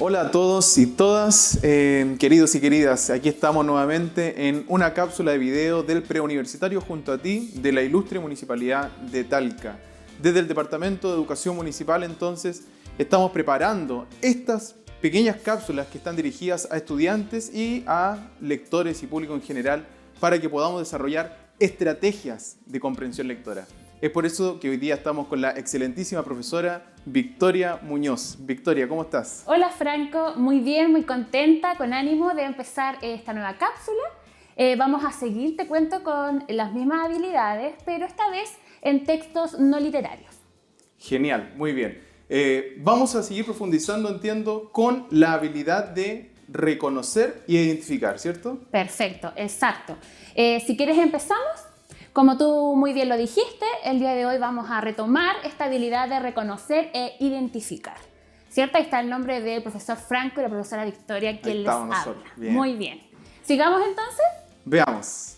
Hola a todos y todas, queridos y queridas. Aquí estamos nuevamente en una cápsula de video del preuniversitario junto a ti de la ilustre Municipalidad de Talca. Desde el Departamento de Educación Municipal, entonces, estamos preparando estas pequeñas cápsulas que están dirigidas a estudiantes y a lectores y público en general para que podamos desarrollar estrategias de comprensión lectora. Es por eso que hoy día estamos con la excelentísima profesora Victoria Muñoz. Victoria, ¿cómo estás? Hola Franco, muy bien, muy contenta, con ánimo de empezar esta nueva cápsula. Vamos a seguir, te cuento, con las mismas habilidades, pero esta vez en textos no literarios. Genial, muy bien. Vamos a seguir profundizando, entiendo, con la habilidad de reconocer y identificar, ¿cierto? Perfecto, exacto. Si quieres empezamos. Como tú muy bien lo dijiste, el día de hoy vamos a retomar esta habilidad de reconocer e identificar. ¿Cierto? Ahí está el nombre del profesor Franco y la profesora Victoria, quien les habla. Bien. Muy bien. ¿Sigamos entonces? Veamos.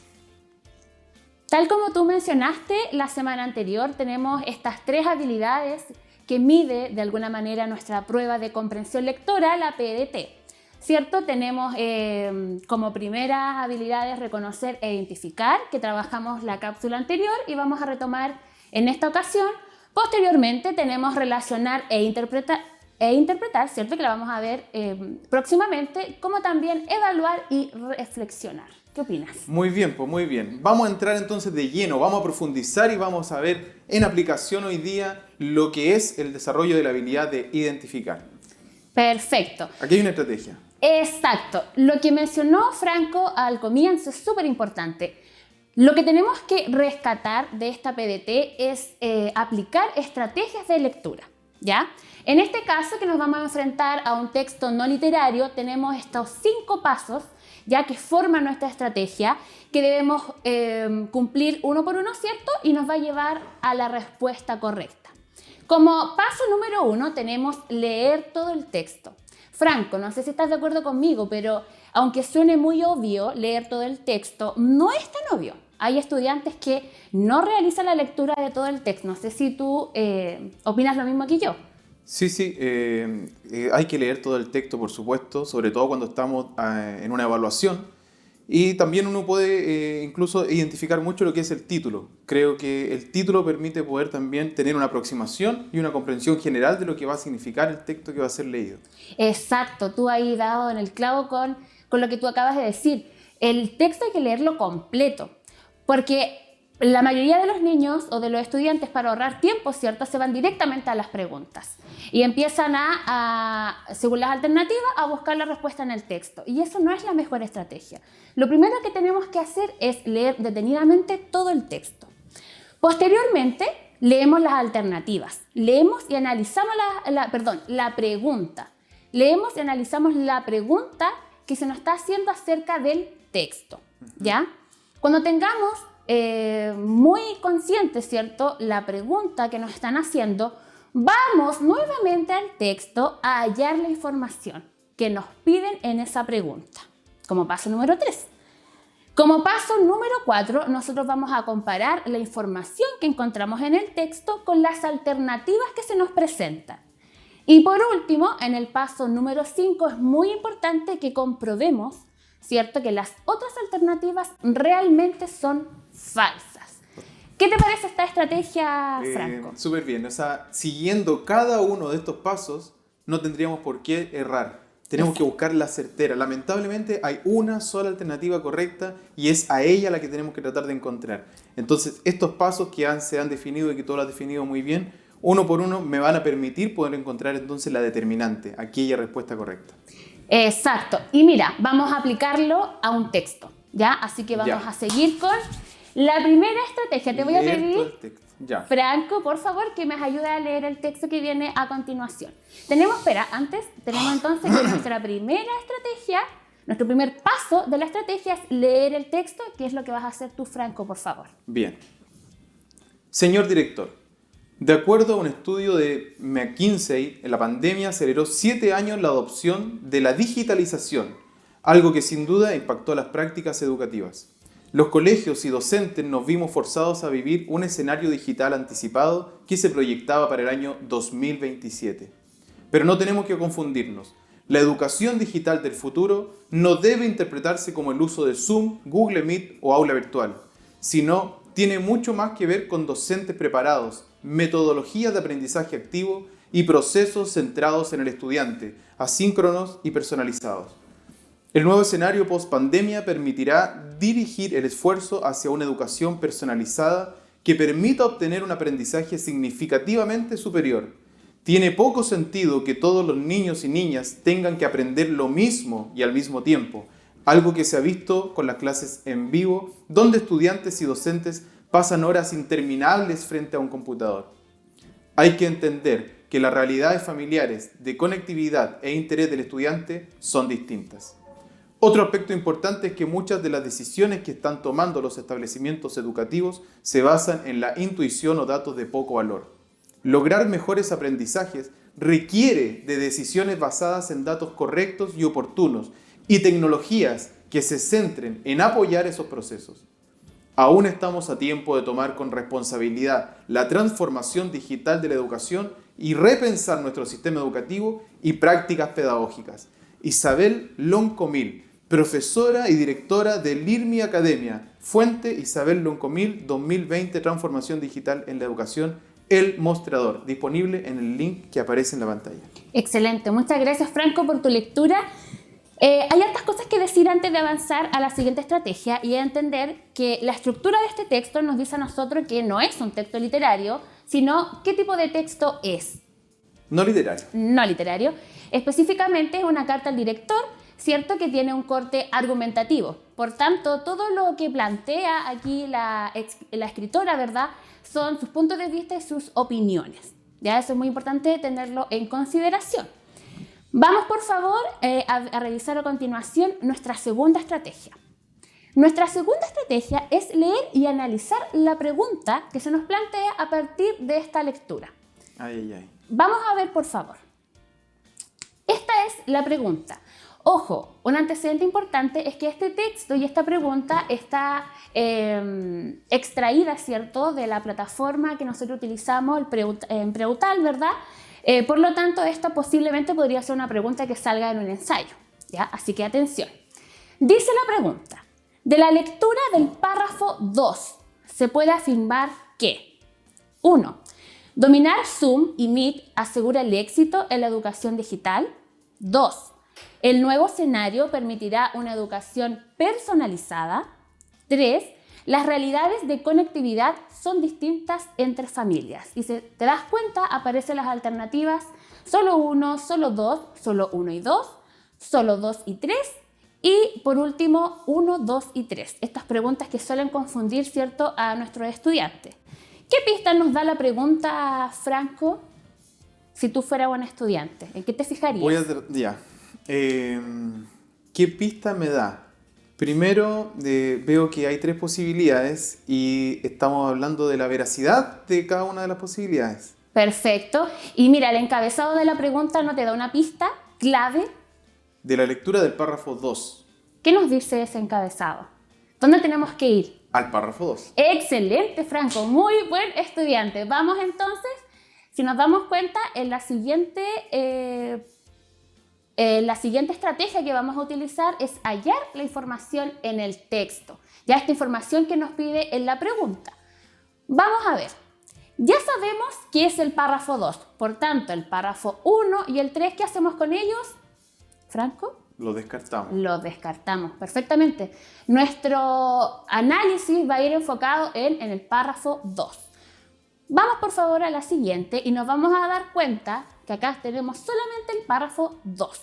Tal como tú mencionaste la semana anterior, tenemos estas tres habilidades que mide de alguna manera nuestra prueba de comprensión lectora, la PDT. ¿Cierto? Tenemos como primeras habilidades reconocer e identificar, que trabajamos la cápsula anterior y vamos a retomar en esta ocasión. Posteriormente tenemos relacionar e interpretar, ¿cierto? Que la vamos a ver próximamente, como también evaluar y reflexionar. ¿Qué opinas? Muy bien, pues muy bien. Vamos a entrar entonces de lleno, vamos a profundizar y vamos a ver en aplicación hoy día lo que es el desarrollo de la habilidad de identificar. Perfecto. Aquí hay una estrategia. Exacto. Lo que mencionó Franco al comienzo es súper importante. Lo que tenemos que rescatar de esta PDT es aplicar estrategias de lectura, ¿ya? En este caso, que nos vamos a enfrentar a un texto no literario, tenemos estos 5 pasos, ya que forman nuestra estrategia, que debemos cumplir uno por uno, ¿cierto? Y nos va a llevar a la respuesta correcta. Como paso número 1 tenemos leer todo el texto. Franco, no sé si estás de acuerdo conmigo, pero aunque suene muy obvio leer todo el texto, no es tan obvio. Hay estudiantes que no realizan la lectura de todo el texto. No sé si tú opinas lo mismo que yo. Sí, hay que leer todo el texto, por supuesto, sobre todo cuando estamos en una evaluación. Y también uno puede incluso identificar mucho lo que es el título. Creo que el título permite poder también tener una aproximación y una comprensión general de lo que va a significar el texto que va a ser leído. Exacto, tú ahí dado en el clavo con lo que tú acabas de decir. El texto hay que leerlo completo, porque la mayoría de los niños o de los estudiantes, para ahorrar tiempo, ¿cierto?, se van directamente a las preguntas y empiezan según las alternativas, a buscar la respuesta en el texto. Y eso no es la mejor estrategia. Lo primero que tenemos que hacer es leer detenidamente todo el texto. Posteriormente, leemos las alternativas. Leemos y analizamos la pregunta. Leemos y analizamos la pregunta que se nos está haciendo acerca del texto, ¿ya? Cuando tengamos muy consciente, ¿cierto?, la pregunta que nos están haciendo, vamos nuevamente al texto a hallar la información que nos piden en esa pregunta, como paso número 3. Como paso número 4, nosotros vamos a comparar la información que encontramos en el texto con las alternativas que se nos presentan. Y por último, en el paso número 5, es muy importante que comprobemos, ¿cierto?, que las otras alternativas realmente son falsas. ¿Qué te parece esta estrategia, Franco? Súper bien. O sea, siguiendo cada uno de estos pasos, no tendríamos por qué errar. Tenemos que buscar la certera. Lamentablemente hay una sola alternativa correcta y es a ella la que tenemos que tratar de encontrar. Entonces, estos pasos que se han definido y que tú lo has definido muy bien, uno por uno me van a permitir poder encontrar entonces la determinante, aquella respuesta correcta. Exacto. Y mira, vamos a aplicarlo a un texto, ¿ya? Así que vamos a seguir con la primera estrategia. Te voy a pedir, Franco, por favor, que me ayude a leer el texto que viene a continuación. Tenemos entonces que nuestra primera estrategia, nuestro primer paso de la estrategia es leer el texto, que es lo que vas a hacer tú, Franco, por favor. Bien. Señor director, de acuerdo a un estudio de McKinsey, en la pandemia aceleró 7 años la adopción de la digitalización, algo que sin duda impactó las prácticas educativas. Los colegios y docentes nos vimos forzados a vivir un escenario digital anticipado que se proyectaba para el año 2027. Pero no tenemos que confundirnos. La educación digital del futuro no debe interpretarse como el uso de Zoom, Google Meet o aula virtual, sino tiene mucho más que ver con docentes preparados, metodologías de aprendizaje activo y procesos centrados en el estudiante, asíncronos y personalizados. El nuevo escenario post-pandemia permitirá dirigir el esfuerzo hacia una educación personalizada que permita obtener un aprendizaje significativamente superior. Tiene poco sentido que todos los niños y niñas tengan que aprender lo mismo y al mismo tiempo, algo que se ha visto con las clases en vivo, donde estudiantes y docentes pasan horas interminables frente a un computador. Hay que entender que las realidades familiares de conectividad e interés del estudiante son distintas. Otro aspecto importante es que muchas de las decisiones que están tomando los establecimientos educativos se basan en la intuición o datos de poco valor. Lograr mejores aprendizajes requiere de decisiones basadas en datos correctos y oportunos y tecnologías que se centren en apoyar esos procesos. Aún estamos a tiempo de tomar con responsabilidad la transformación digital de la educación y repensar nuestro sistema educativo y prácticas pedagógicas. Isabel Loncomil, profesora y directora de LIRMI Academia, fuente Isabel Loncomil 2020, Transformación Digital en la Educación, El Mostrador, disponible en el link que aparece en la pantalla. Excelente, muchas gracias Franco por tu lectura. Hay hartas cosas que decir antes de avanzar a la siguiente estrategia y entender que la estructura de este texto nos dice a nosotros que no es un texto literario, sino qué tipo de texto es. No literario. No literario. Específicamente es una carta al director, cierto, que tiene un corte argumentativo. Por tanto, todo lo que plantea aquí la escritora, ¿verdad?, son sus puntos de vista y sus opiniones. Ya, eso es muy importante tenerlo en consideración. Vamos, por favor, a revisar a continuación nuestra segunda estrategia. Nuestra segunda estrategia es leer y analizar la pregunta que se nos plantea a partir de esta lectura. Vamos a ver, por favor. Esta es la pregunta. Ojo, un antecedente importante es que este texto y esta pregunta está extraída, ¿cierto?, de la plataforma que nosotros utilizamos en Preutal, ¿verdad? Por lo tanto, esta posiblemente podría ser una pregunta que salga en un ensayo, ¿ya? Así que atención. Dice la pregunta: de la lectura del párrafo 2, se puede afirmar que 1. Dominar Zoom y Meet asegura el éxito en la educación digital. 2. El nuevo escenario permitirá una educación personalizada. 3. Las realidades de conectividad son distintas entre familias. Y si te das cuenta, aparecen las alternativas solo 1, solo 2, solo 1 y 2, solo 2 y 3 y por último 1, 2 y 3. Estas preguntas que suelen confundir, ¿cierto?, a nuestros estudiantes. ¿Qué pista nos da la pregunta, Franco? Si tú fueras un estudiante, ¿en qué te fijarías? ¿Qué pista me da? Primero, veo que hay 3 posibilidades y estamos hablando de la veracidad de cada una de las posibilidades. Perfecto. Y mira, el encabezado de la pregunta no te da una pista clave. De la lectura del párrafo 2. ¿Qué nos dice ese encabezado? ¿Dónde tenemos que ir? Al párrafo 2. Excelente, Franco. Muy buen estudiante. Vamos entonces, si nos damos cuenta, en la siguiente estrategia que vamos a utilizar es hallar la información en el texto. Ya esta información que nos pide en la pregunta. Vamos a ver. Ya sabemos qué es el párrafo 2. Por tanto, el párrafo 1 y el 3, ¿qué hacemos con ellos? ¿Franco? Lo descartamos. Lo descartamos, perfectamente. Nuestro análisis va a ir enfocado en el párrafo 2. Vamos, por favor, a la siguiente y nos vamos a dar cuenta que acá tenemos solamente el párrafo 2.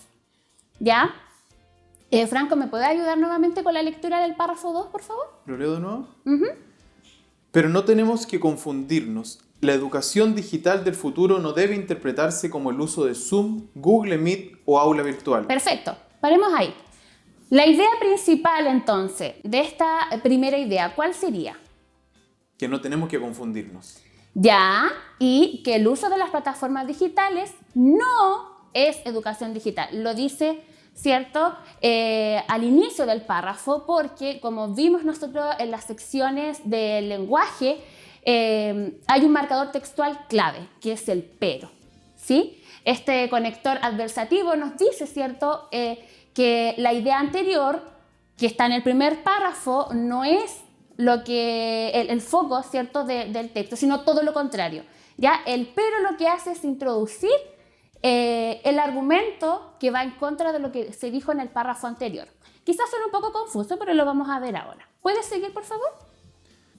¿Ya? Franco, ¿me puede ayudar nuevamente con la lectura del párrafo 2, por favor? ¿Lo leo de nuevo? Pero no tenemos que confundirnos. La educación digital del futuro no debe interpretarse como el uso de Zoom, Google Meet o aula virtual. Perfecto. Paremos ahí. La idea principal, entonces, de esta primera idea, ¿cuál sería? Que no tenemos que confundirnos. Ya, y que el uso de las plataformas digitales no es educación digital. Lo dice, ¿cierto?, al inicio del párrafo, porque como vimos nosotros en las secciones del lenguaje, hay un marcador textual clave, que es el pero, ¿sí? Este conector adversativo nos dice, ¿cierto?, que la idea anterior, que está en el primer párrafo, no es lo que el foco, ¿cierto?, del texto, sino todo lo contrario. ¿Ya? El pero lo que hace es introducir el argumento que va en contra de lo que se dijo en el párrafo anterior. Quizás suene un poco confuso, pero lo vamos a ver ahora. ¿Puedes seguir, por favor?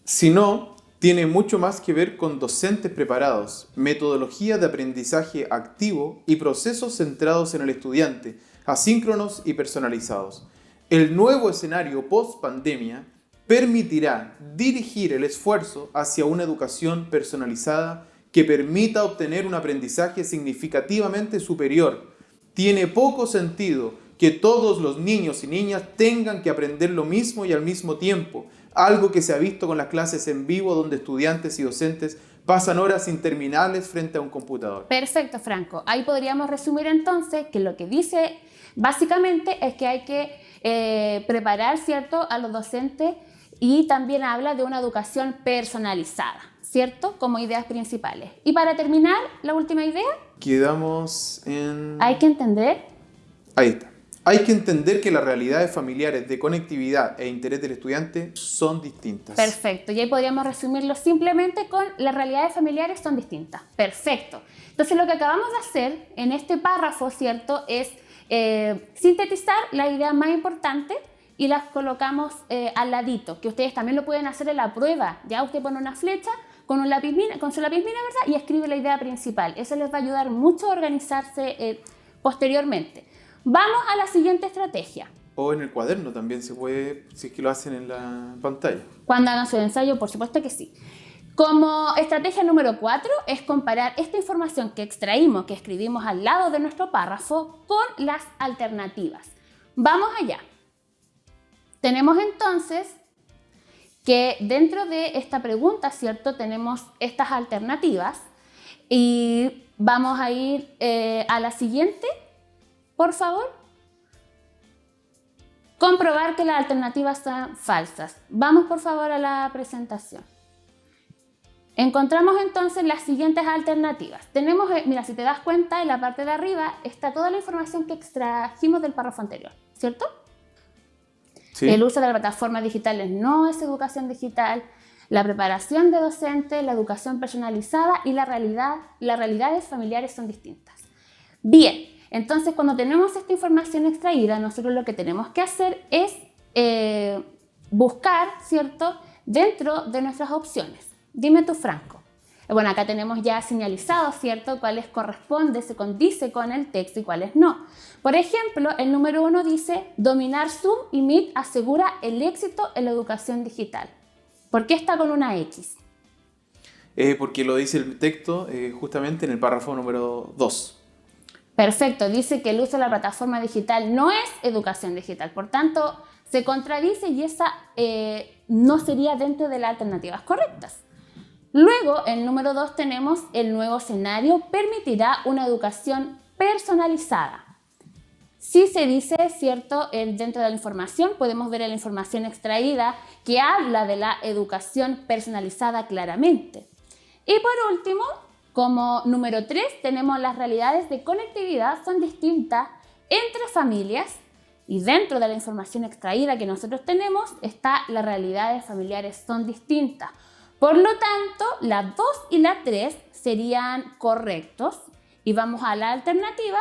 Si no, tiene mucho más que ver con docentes preparados, metodología de aprendizaje activo y procesos centrados en el estudiante, asíncronos y personalizados. El nuevo escenario post-pandemia permitirá dirigir el esfuerzo hacia una educación personalizada que permita obtener un aprendizaje significativamente superior. Tiene poco sentido que todos los niños y niñas tengan que aprender lo mismo y al mismo tiempo, algo que se ha visto con las clases en vivo donde estudiantes y docentes pasan horas interminables frente a un computador. Perfecto, Franco. Ahí podríamos resumir entonces que lo que dice básicamente es que hay que preparar, ¿cierto?, a los docentes, y también habla de una educación personalizada, ¿cierto?, como ideas principales. Y para terminar, la última idea. Quedamos en... Hay que entender. Ahí está. Hay que entender que las realidades familiares de conectividad e interés del estudiante son distintas. Perfecto. Y ahí podríamos resumirlo simplemente con las realidades familiares son distintas. Perfecto. Entonces lo que acabamos de hacer en este párrafo, ¿cierto?, es sintetizar la idea más importante y las colocamos al ladito, que ustedes también lo pueden hacer en la prueba. Ya usted pone una flecha con su lápiz mina, ¿verdad?, y escribe la idea principal. Eso les va a ayudar mucho a organizarse posteriormente. Vamos a la siguiente estrategia. O en el cuaderno también se puede, si es que lo hacen en la pantalla. Cuando hagan su ensayo, por supuesto que sí. Como estrategia número 4 es comparar esta información que extraímos, que escribimos al lado de nuestro párrafo, con las alternativas. Vamos allá. Tenemos entonces que dentro de esta pregunta, ¿cierto?, tenemos estas alternativas y vamos a ir a la siguiente, por favor. Comprobar que las alternativas son falsas. Vamos, por favor, a la presentación. Encontramos entonces las siguientes alternativas. Tenemos, mira, si te das cuenta, en la parte de arriba está toda la información que extrajimos del párrafo anterior, ¿cierto? Sí. El uso de las plataformas digitales no es educación digital, la preparación de docentes, la educación personalizada y las realidades familiares son distintas. Bien, entonces cuando tenemos esta información extraída, nosotros lo que tenemos que hacer es buscar, ¿cierto?, dentro de nuestras opciones. Dime tú, Franco. Bueno, acá tenemos ya señalizado, ¿cierto?, cuáles corresponde, se condice con el texto y cuáles no. Por ejemplo, el número 1 dice, dominar Zoom y Meet asegura el éxito en la educación digital. ¿Por qué está con una X? Porque lo dice el texto justamente en el párrafo número 2. Perfecto, dice que el uso de la plataforma digital no es educación digital, por tanto, se contradice y esa no sería dentro de las alternativas correctas. Luego, el número 2 tenemos el nuevo escenario permitirá una educación personalizada. Sí se dice, ¿cierto?, dentro de la información, podemos ver en la información extraída que habla de la educación personalizada claramente. Y por último, como número 3, tenemos las realidades de conectividad son distintas entre familias y dentro de la información extraída que nosotros tenemos está las realidades familiares son distintas. Por lo tanto, la 2 y la 3 serían correctos y vamos a la alternativa.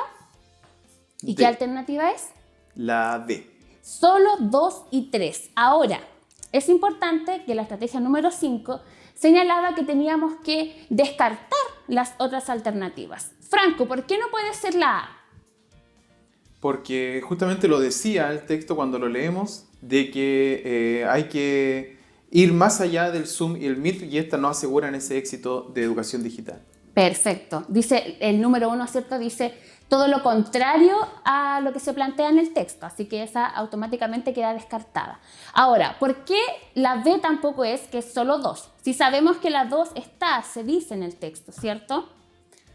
¿Y qué alternativa es? La D. Solo 2 y 3. Ahora, es importante que la estrategia número 5 señalaba que teníamos que descartar las otras alternativas. Franco, ¿por qué no puede ser la A? Porque justamente lo decía el texto cuando lo leemos, de que hay que ir más allá del Zoom y el Meet y estas no aseguran ese éxito de educación digital. Perfecto. Dice el número 1, ¿cierto? Dice todo lo contrario a lo que se plantea en el texto, así que esa automáticamente queda descartada. Ahora, ¿por qué la B tampoco es que es solo 2? Si sabemos que la 2 está, se dice en el texto, ¿cierto?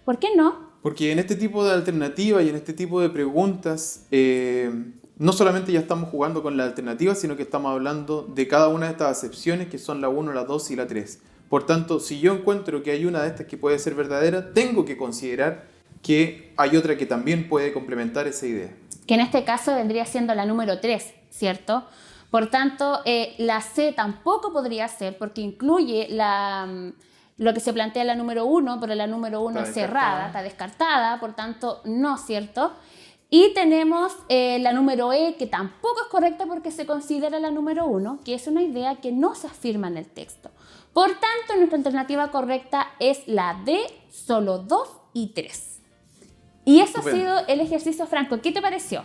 ¿Por qué no? Porque en este tipo de alternativas y en este tipo de preguntas, no solamente ya estamos jugando con la alternativa, sino que estamos hablando de cada una de estas acepciones que son la 1, la 2 y la 3. Por tanto, si yo encuentro que hay una de estas que puede ser verdadera, tengo que considerar que hay otra que también puede complementar esa idea. Que en este caso vendría siendo la número 3, ¿cierto? Por tanto, la C tampoco podría ser porque incluye lo que se plantea en la número 1, pero la número 1 es cerrada, está descartada, por tanto, no, ¿cierto? Y tenemos la número E, que tampoco es correcta porque se considera la número 1, que es una idea que no se afirma en el texto. Por tanto, nuestra alternativa correcta es la D, solo 2 y 3. Y eso ha sido el ejercicio, Franco. ¿Qué te pareció?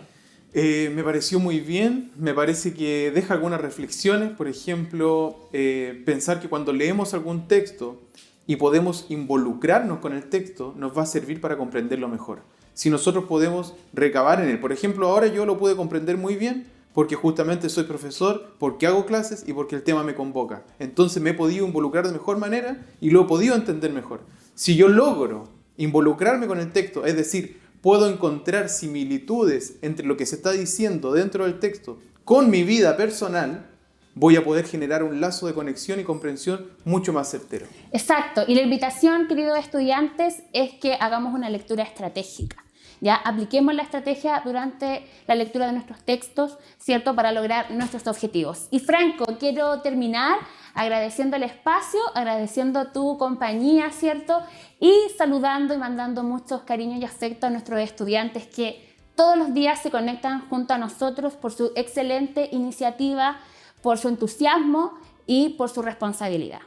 Me pareció muy bien, me parece que deja algunas reflexiones, por ejemplo, pensar que cuando leemos algún texto y podemos involucrarnos con el texto, nos va a servir para comprenderlo mejor. Si nosotros podemos recabar en él, por ejemplo, ahora yo lo pude comprender muy bien porque justamente soy profesor, porque hago clases y porque el tema me convoca. Entonces me he podido involucrar de mejor manera y lo he podido entender mejor. Si yo logro involucrarme con el texto, es decir, puedo encontrar similitudes entre lo que se está diciendo dentro del texto con mi vida personal, voy a poder generar un lazo de conexión y comprensión mucho más certero. Exacto. Y la invitación, queridos estudiantes, es que hagamos una lectura estratégica. Ya apliquemos la estrategia durante la lectura de nuestros textos, ¿cierto? Para lograr nuestros objetivos. Y Franco, quiero terminar agradeciendo el espacio, agradeciendo tu compañía, ¿cierto? Y saludando y mandando muchos cariños y afecto a nuestros estudiantes que todos los días se conectan junto a nosotros por su excelente iniciativa, por su entusiasmo y por su responsabilidad.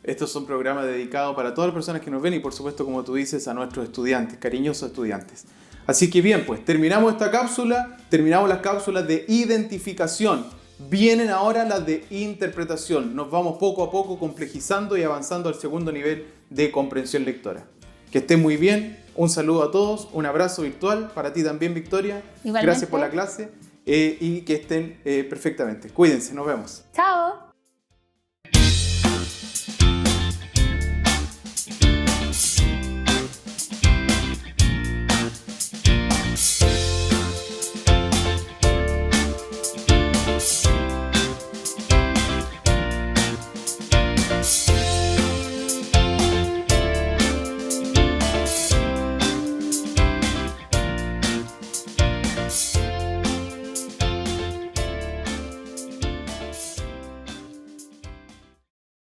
Estos son programas dedicados para todas las personas que nos ven y por supuesto, como tú dices, a nuestros estudiantes, cariñosos estudiantes. Así que bien, pues terminamos esta cápsula, terminamos las cápsulas de identificación. Vienen ahora las de interpretación. Nos vamos poco a poco complejizando y avanzando al segundo nivel de comprensión lectora. Que estén muy bien, un saludo a todos, un abrazo virtual para ti también, Victoria. Igualmente. Gracias por la clase y que estén perfectamente. Cuídense, nos vemos. Chao.